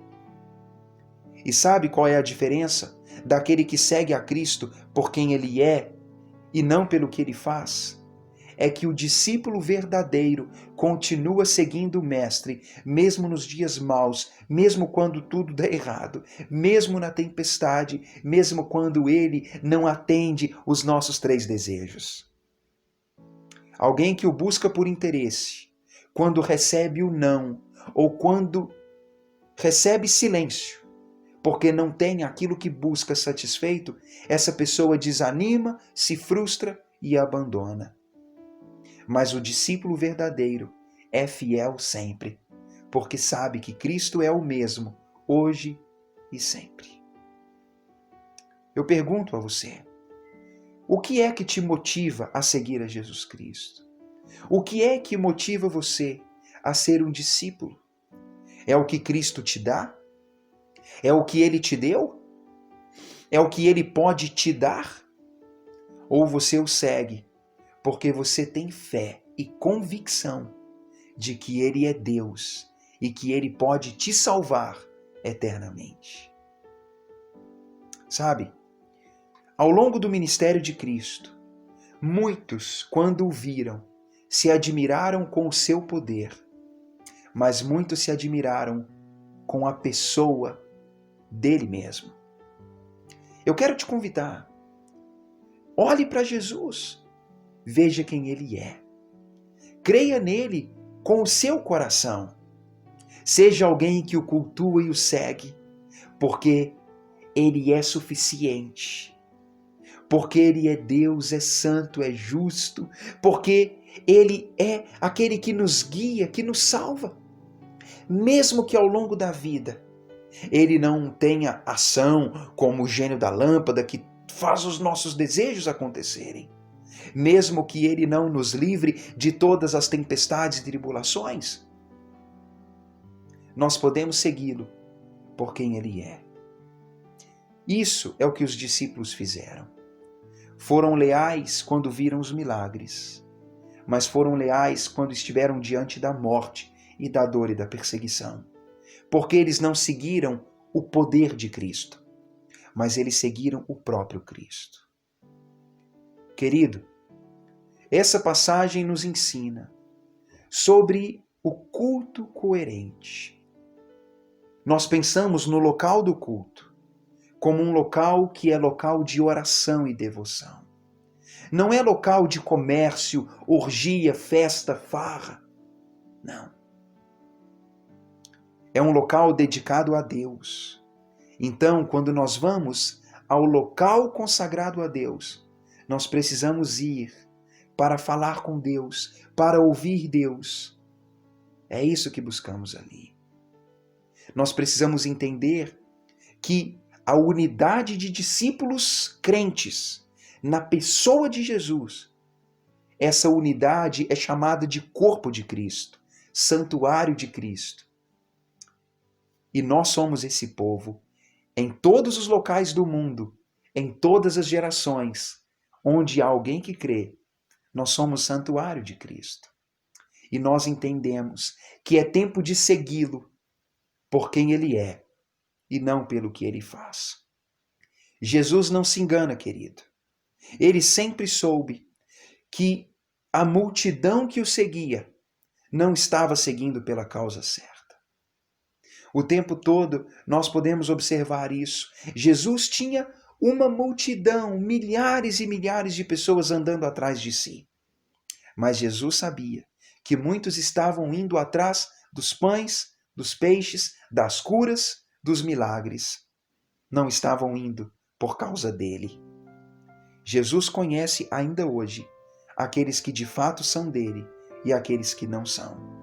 E sabe qual é a diferença daquele que segue a Cristo por quem ele é e não pelo que ele faz? É que o discípulo verdadeiro continua seguindo o Mestre, mesmo nos dias maus, mesmo quando tudo dá errado, mesmo na tempestade, mesmo quando ele não atende os nossos 3 desejos. Alguém que o busca por interesse, quando recebe o não, ou quando recebe silêncio, porque não tem aquilo que busca satisfeito, essa pessoa desanima, se frustra e abandona. Mas o discípulo verdadeiro é fiel sempre, porque sabe que Cristo é o mesmo, hoje e sempre. Eu pergunto a você, o que é que te motiva a seguir a Jesus Cristo? O que é que motiva você a ser um discípulo? É o que Cristo te dá? É o que Ele te deu? É o que Ele pode te dar? Ou você o segue porque você tem fé e convicção de que Ele é Deus e que Ele pode te salvar eternamente? Sabe, ao longo do ministério de Cristo, muitos, quando o viram, se admiraram com o seu poder, mas muitos se admiraram com a pessoa dele mesmo. Eu quero te convidar, olhe para Jesus, veja quem ele é. Creia nele com o seu coração. Seja alguém que o cultua e o segue, porque ele é suficiente. Porque ele é Deus, é santo, é justo, porque ele é aquele que nos guia, que nos salva. Mesmo que ao longo da vida ele não tenha ação como o gênio da lâmpada que faz os nossos desejos acontecerem, mesmo que ele não nos livre de todas as tempestades e tribulações, nós podemos segui-lo por quem ele é. Isso é o que os discípulos fizeram. Foram leais quando viram os milagres, mas foram leais quando estiveram diante da morte e da dor e da perseguição, porque eles não seguiram o poder de Cristo, mas eles seguiram o próprio Cristo. Querido, essa passagem nos ensina sobre o culto coerente. Nós pensamos no local do culto como um local que é local de oração e devoção. Não é local de comércio, orgia, festa, farra. Não. É um local dedicado a Deus. Então, quando nós vamos ao local consagrado a Deus, nós precisamos ir para falar com Deus, para ouvir Deus. É isso que buscamos ali. Nós precisamos entender que a unidade de discípulos crentes na pessoa de Jesus, essa unidade é chamada de corpo de Cristo, santuário de Cristo. E nós somos esse povo em todos os locais do mundo, em todas as gerações, onde há alguém que crê, nós somos santuário de Cristo. E nós entendemos que é tempo de segui-lo por quem ele é e não pelo que ele faz. Jesus não se engana, querido. Ele sempre soube que a multidão que o seguia não estava seguindo pela causa certa. O tempo todo nós podemos observar isso. Jesus tinha uma multidão, milhares e milhares de pessoas andando atrás de si. Mas Jesus sabia que muitos estavam indo atrás dos pães, dos peixes, das curas, dos milagres. Não estavam indo por causa dele. Jesus conhece ainda hoje aqueles que de fato são dele e aqueles que não são.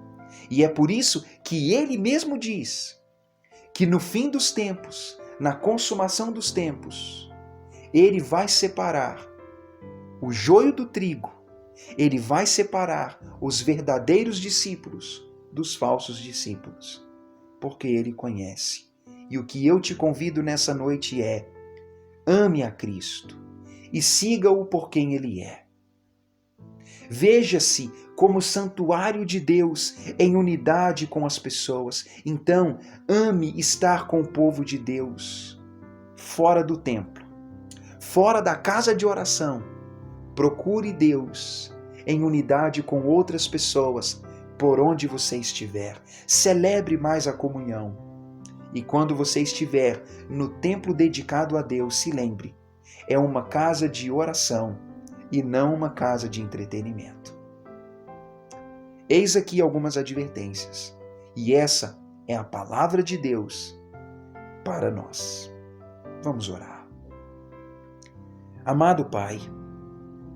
E é por isso que ele mesmo diz que no fim dos tempos, na consumação dos tempos, ele vai separar o joio do trigo, ele vai separar os verdadeiros discípulos dos falsos discípulos, porque ele conhece. E o que eu te convido nessa noite é: ame a Cristo e siga-o por quem ele é. Veja-se como santuário de Deus em unidade com as pessoas. Então, ame estar com o povo de Deus, fora do templo, fora da casa de oração. Procure Deus em unidade com outras pessoas, por onde você estiver. Celebre mais a comunhão. E quando você estiver no templo dedicado a Deus, se lembre, é uma casa de oração e não uma casa de entretenimento. Eis aqui algumas advertências, e essa é a palavra de Deus para nós. Vamos orar. Amado Pai,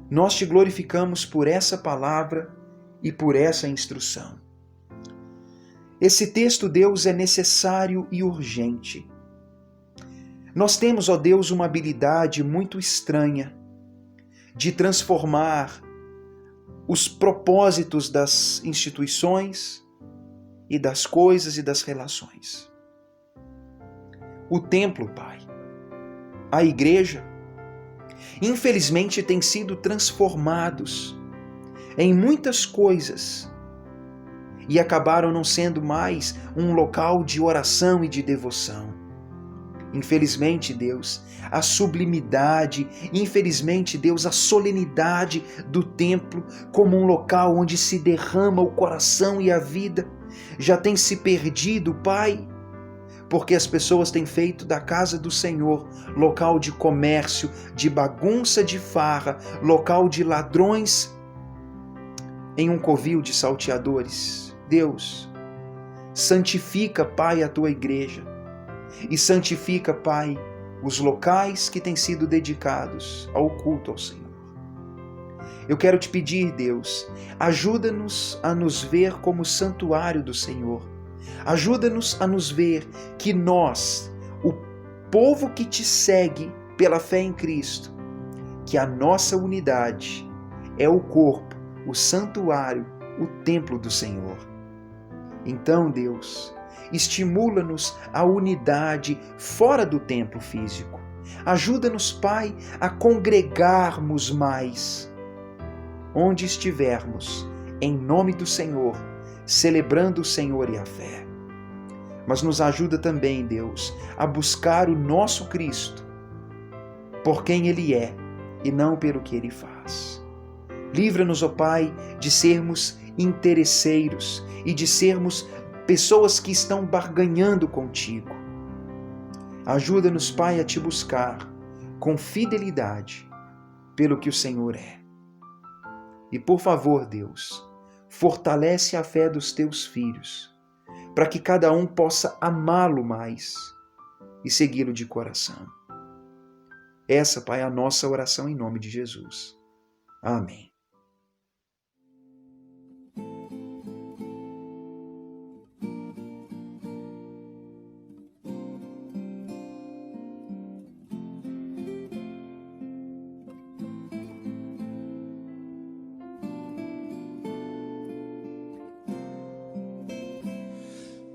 nós te glorificamos por essa palavra e por essa instrução. Esse texto, Deus, é necessário e urgente. Nós temos, ó Deus, uma habilidade muito estranha de transformar os propósitos das instituições e das coisas e das relações. O templo, Pai, a igreja, infelizmente têm sido transformados em muitas coisas e acabaram não sendo mais um local de oração e de devoção. Infelizmente, Deus, a sublimidade, infelizmente, Deus, a solenidade do templo como um local onde se derrama o coração e a vida já tem se perdido, Pai, porque as pessoas têm feito da casa do Senhor local de comércio, de bagunça, de farra, local de ladrões em um covil de salteadores. Deus, santifica, Pai, a tua igreja e santifica, Pai, os locais que têm sido dedicados ao culto ao Senhor. Eu quero te pedir, Deus, ajuda-nos a nos ver como santuário do Senhor. Ajuda-nos a nos ver que nós, o povo que te segue pela fé em Cristo, que a nossa unidade é o corpo, o santuário, o templo do Senhor. Então, Deus, estimula-nos a unidade fora do templo físico. Ajuda-nos, Pai, a congregarmos mais onde estivermos, em nome do Senhor, celebrando o Senhor e a fé. Mas nos ajuda também, Deus, a buscar o nosso Cristo por quem Ele é e não pelo que Ele faz. Livra-nos, ó Pai, de sermos interesseiros e de sermos pessoas que estão barganhando contigo. Ajuda-nos, Pai, a te buscar com fidelidade pelo que o Senhor é. E por favor, Deus, fortalece a fé dos teus filhos, para que cada um possa amá-lo mais e segui-lo de coração. Essa, Pai, é a nossa oração em nome de Jesus. Amém.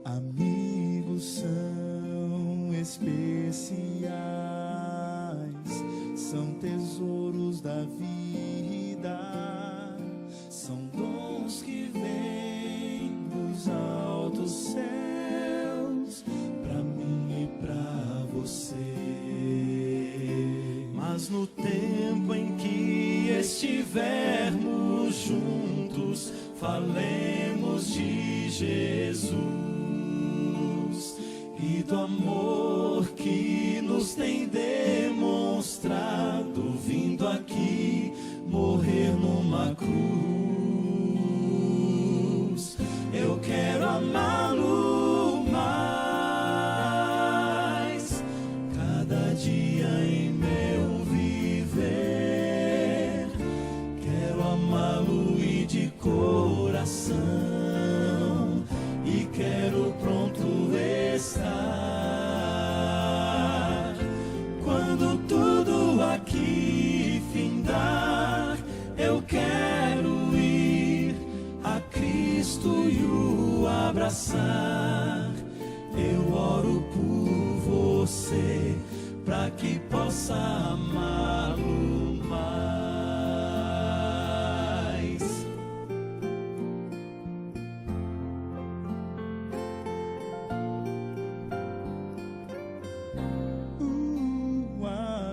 Amigos são especiais, são tesouros da vida, são dons que vêm dos altos céus, pra mim e pra você. Mas no tempo em que estivermos juntos, falemos de Jesus e do amor que nos tem demonstrado, vindo aqui morrer numa cruz. Eu quero amá-lo mais, cada dia em meu viver. Quero amá-lo e de coração, e quero pronto estar quando tudo aqui findar. Eu quero ir a Cristo e o abraçar. Eu oro por você, para que possa amá-lo mais.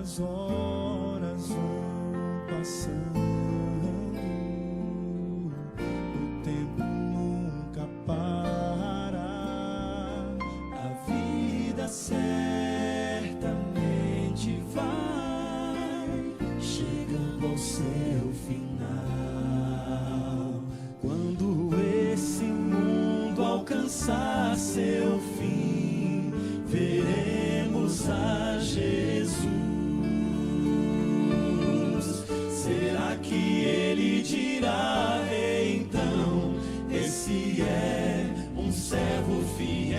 As horas vão passando, o tempo nunca para, a vida certamente vai chegando ao seu final. Quando esse mundo alcançar seu fim, veremos a Jesus. Será que ele dirá então: esse é um servo fiel?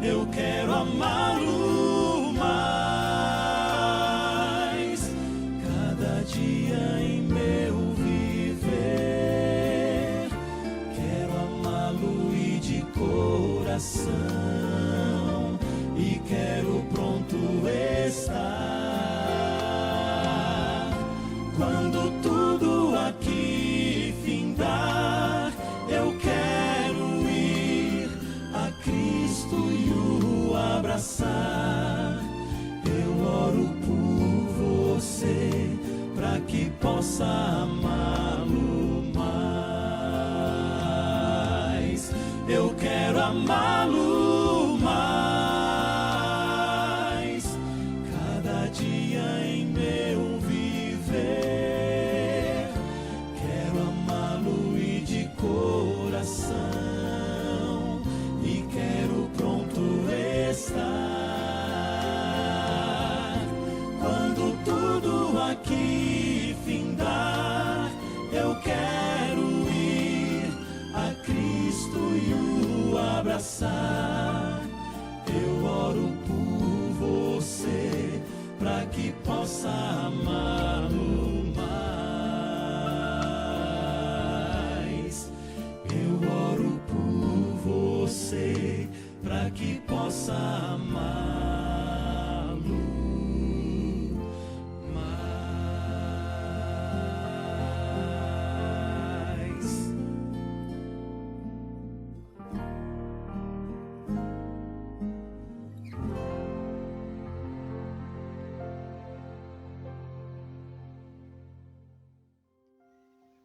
Eu quero amá-lo mais, cada dia em meu viver. Quero amá-lo e de coração, e quero pronto estar. Quando tudo aqui findar, eu quero ir a Cristo e o abraçar. Eu oro por você, para que possa amá-lo mais. Eu quero amá-lo mais, cada dia em meu viver. Quero amá-lo e de coração, e quero pronto estar. Quando tudo aqui findar, eu quero ir a Cristo e o abraçar. Eu oro por você, para que possa amá-lo mais. Eu oro por você, para que possa amá-lo mais.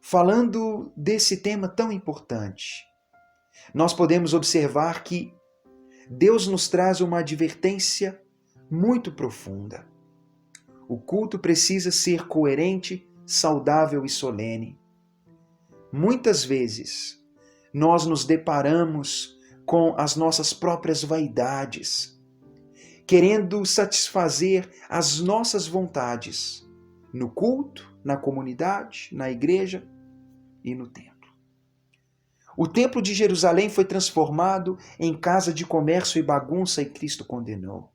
Falando desse tema tão importante, nós podemos observar que Deus nos traz uma advertência muito profunda. O culto precisa ser coerente, saudável e solene. Muitas vezes, nós nos deparamos com as nossas próprias vaidades, querendo satisfazer as nossas vontades no culto, na comunidade, na igreja e no templo. O templo de Jerusalém foi transformado em casa de comércio e bagunça, e Cristo condenou.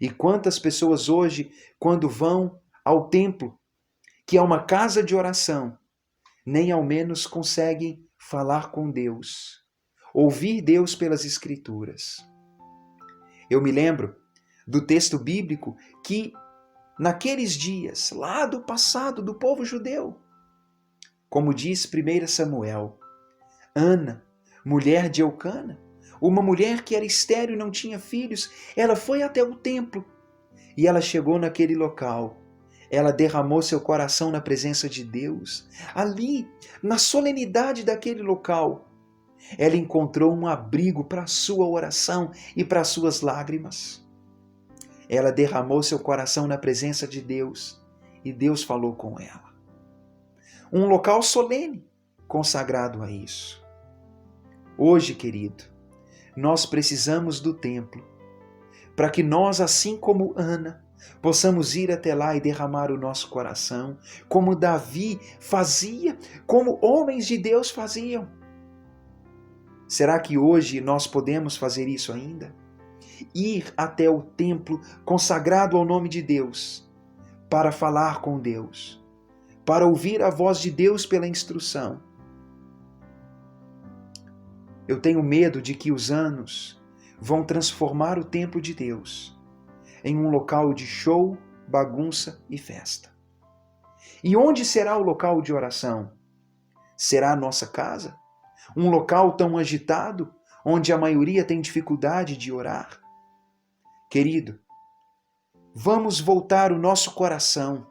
E quantas pessoas hoje, quando vão ao templo, que é uma casa de oração, nem ao menos conseguem falar com Deus, ouvir Deus pelas Escrituras. Eu me lembro do texto bíblico que, naqueles dias, lá do passado do povo judeu, como diz 1 Samuel, Ana, mulher de Eucana, uma mulher que era estéril e não tinha filhos, ela foi até o templo e ela chegou naquele local. Ela derramou seu coração na presença de Deus. Ali, na solenidade daquele local, ela encontrou um abrigo para a sua oração e para as suas lágrimas. Ela derramou seu coração na presença de Deus e Deus falou com ela. Um local solene, consagrado a isso. Hoje, querido, nós precisamos do templo para que nós, assim como Ana, possamos ir até lá e derramar o nosso coração, como Davi fazia, como homens de Deus faziam. Será que hoje nós podemos fazer isso ainda? Ir até o templo consagrado ao nome de Deus, para falar com Deus, para ouvir a voz de Deus pela instrução. Eu tenho medo de que os anos vão transformar o templo de Deus em um local de show, bagunça e festa. E onde será o local de oração? Será a nossa casa? Um local tão agitado, onde a maioria tem dificuldade de orar? Querido, vamos voltar o nosso coração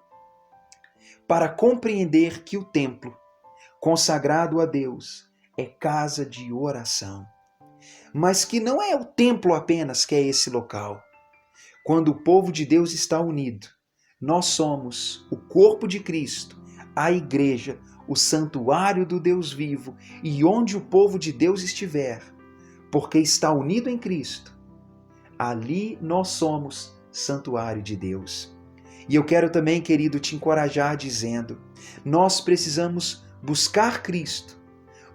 para compreender que o templo, consagrado a Deus, é casa de oração. Mas que não é o templo apenas que é esse local. Quando o povo de Deus está unido, nós somos o corpo de Cristo, a igreja, o santuário do Deus vivo, e onde o povo de Deus estiver, porque está unido em Cristo, ali nós somos santuário de Deus. E eu quero também, querido, te encorajar dizendo: nós precisamos buscar Cristo,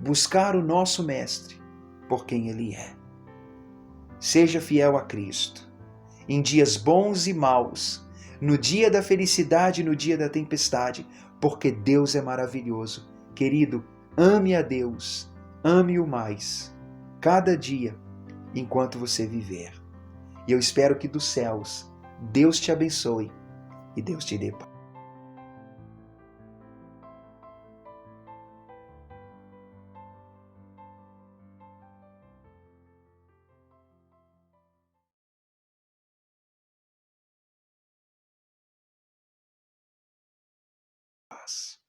buscar o nosso Mestre, por quem Ele é. Seja fiel a Cristo, em dias bons e maus, no dia da felicidade e no dia da tempestade, porque Deus é maravilhoso. Querido, ame a Deus, ame-o mais, cada dia, enquanto você viver. E eu espero que dos céus Deus te abençoe e Deus te dê paz. Paz.